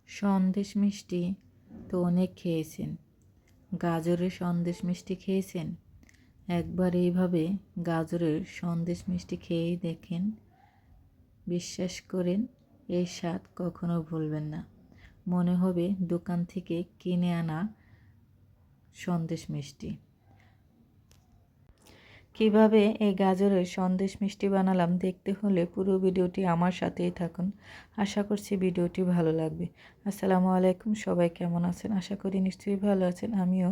সন্দেশ মিষ্টি তো অনেক খেয়েছেন। গাজরের সন্দেশ মিষ্টি খেয়েছেন? একবার এইভাবে গাজরের সন্দেশ মিষ্টি খেয়েই দেখেন, বিশ্বাস করেন এই স্বাদ কখনো ভুলবেন না। মনে হবে দোকান থেকে কিনে আনা সন্দেশ মিষ্টি। কিভাবে এই গাজরের সন্দেশ মিষ্টি বানালাম দেখতে হলে পুরো ভিডিওটি আমার সাথেই থাকুন। আশা করছি ভিডিওটি ভালো লাগবে। আসসালামু আলাইকুম, সবাই কেমন আছেন? আশা করি নিশ্চয়ই ভালো আছেন। আমিও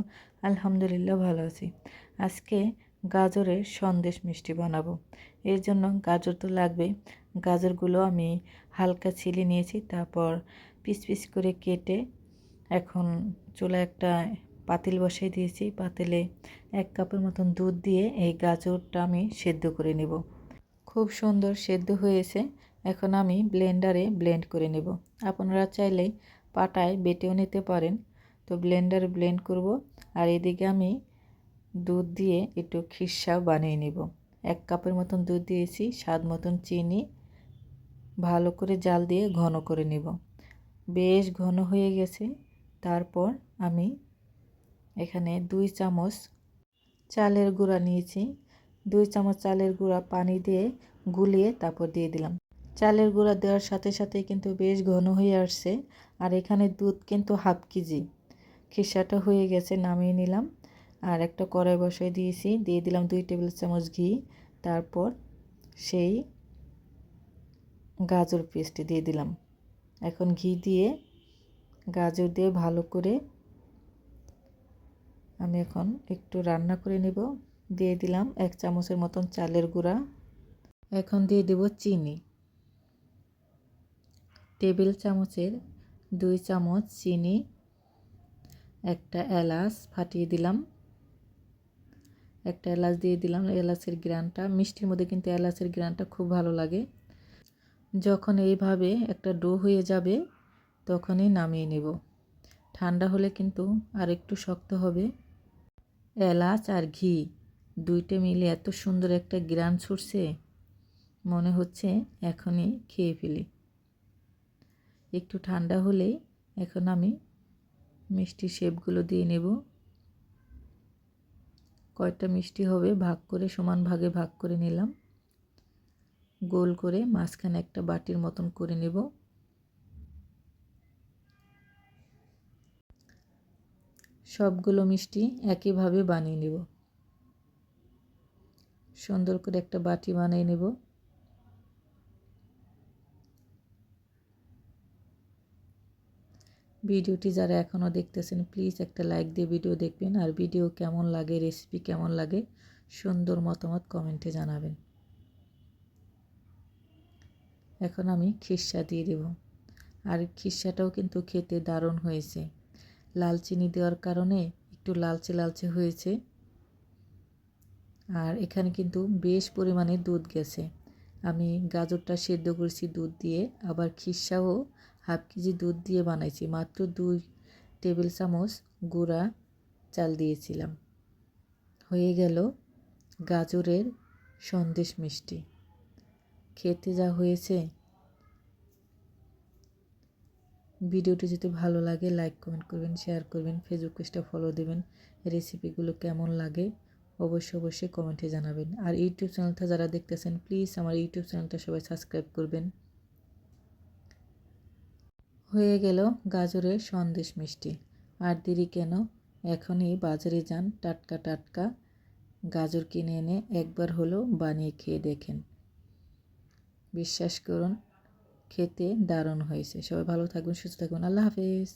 আলহামদুলিল্লাহ ভালো আছি। আজকে গাজরের সন্দেশ মিষ্টি বানাবো। এর জন্য গাজর তো লাগবে। গাজরগুলো আমি হালকা ছিলে নিয়েছি, তারপর পিস পিস করে কেটে এখন চুলায় একটা পাতিল বসাই দিয়েছি। পাতিলে 1 কাপের মতন দুধ দিয়ে এই গাজরটা আমি সেদ্ধ করে নেব। খুব সুন্দর সেদ্ধ হয়েছে। এখন আমি ব্লেন্ডারে ব্লেন্ড করে নেব। আপনারা চাইলে পাটায় বেটেও নিতে পারেন। তো ব্লেন্ডারে ব্লেন্ড করব। আর এদিকে আমি দুধ দিয়ে একটু খিরসা বানিয়ে নেব। 1 কাপের মতন দুধ দিয়েছি, স্বাদ মতন চিনি, ভালো করে জাল দিয়ে ঘন করে নেব। বেশ ঘন হয়ে গেছে। তারপর আমি এখানে 2 চামচ চালের গুঁড়া নিয়েছি। 2 চামচ চালের গুঁড়া পানি দিয়ে গুলিয়ে তারপর দিয়ে দিলাম। চালের গুঁড়া দেওয়ার সাথে সাথে কিন্তু বেশ ঘন হয়ে আসছে। আর এখানে দুধ কিন্তু হাফ কেজি। খিরসাটা হয়ে গেছে, নামিয়ে নিলাম। আর একটা কড়াই বসাই দিয়েছি, দিয়ে দিলাম 2 টেবিল চামচ ঘি। তারপর সেই গাজর পেস্ট দিয়ে দিলাম। এখন ঘি দিয়ে গাজর দিয়ে ভালো করে আমি এখন একটু রান্না করে নেব। দিয়ে দিলাম 1 চামচের মতন চালের গুঁড়া। এখন দিয়ে দেব চিনি। টেবিল চামচের 2 চামচ চিনি, একটা এলাচ ফাটিয়ে দিলাম। একটা এলাচ দিয়ে দিলাম। এলাচের ঘ্রাণটা, মিষ্টির মধ্যে কিন্তু এলাচের ঘ্রাণটা খুব ভালো লাগে। যখন এইভাবে একটা ডো হয়ে যাবে তখনই নামিয়ে নেব। ঠান্ডা হলে কিন্তু আর একটু শক্ত হবে। এলাচ আর ঘি দুইটা মিলে এত সুন্দর একটা ঘ্রাণ ছুটছে, মনে হচ্ছে এখনই খেয়ে ফেলি। একটু ঠান্ডা হলেই এখন আমি মিষ্টি শেপগুলো দিয়ে নেব। কয়টা মিষ্টি হবে ভাগ করে সমান ভাগে ভাগ করে নিলাম। গোল করে মাঝখানে একটা বাটির মতন করে নেব। সবগুলো মিষ্টি একইভাবে বানিয়ে নেব। সুন্দর করে একটা বাটি বানিয়ে নেব। ভিডিওটি যারা এখনও দেখতেছেন প্লিজ একটা লাইক দিয়ে ভিডিও দেখবেন। আর ভিডিও কেমন লাগে, রেসিপি কেমন লাগে সুন্দর মতামত কমেন্টে জানাবেন। এখন আমি খিরসা দিয়ে দেব। আর খিরসাটাও কিন্তু খেতে দারুণ হয়েছে। লাল চিনি দেওয়ার কারণে একটু লালচে লালচে হয়েছে। আর এখানে কিন্তু বেশ পরিমাণে দুধ গেছে। আমি গাজরটা সেদ্ধ করেছি দুধ দিয়ে, আবার খিরসাও হাফ কেজি দুধ দিয়ে বানাইছি। মাত্র 2 টেবিল চামচ গুঁড়া চাল দিয়েছিলাম। হয়ে গেল গাজরের সন্দেশ মিষ্টি। খেতে যা হয়েছে। ভিডিওটি যদি ভালো লাগে লাইক কমেন্ট করবেন, শেয়ার করবেন, ফেসবুক পেজটা ফলো দেবেন। রেসিপিগুলো কেমন লাগে অবশ্যই কমেন্টে জানাবেন। আর ইউটিউব চ্যানেলটা যারা দেখতেছেন প্লিজ আমার ইউটিউব চ্যানেলটা সবাই সাবস্ক্রাইব করবেন। হয়ে গেল গাজরের সন্দেশ মিষ্টি। আর দেরি কেন, এখনই বাজারে যান, টাটকা টাটকা গাজর কিনে এনে একবার হলেও বানিয়ে খেয়ে দেখেন। বিশ্বাস করুন খেতে দারুণ হয়েছে। সবাই ভালো থাকবেন, সুস্থ থাকবেন। আল্লাহ হাফেজ।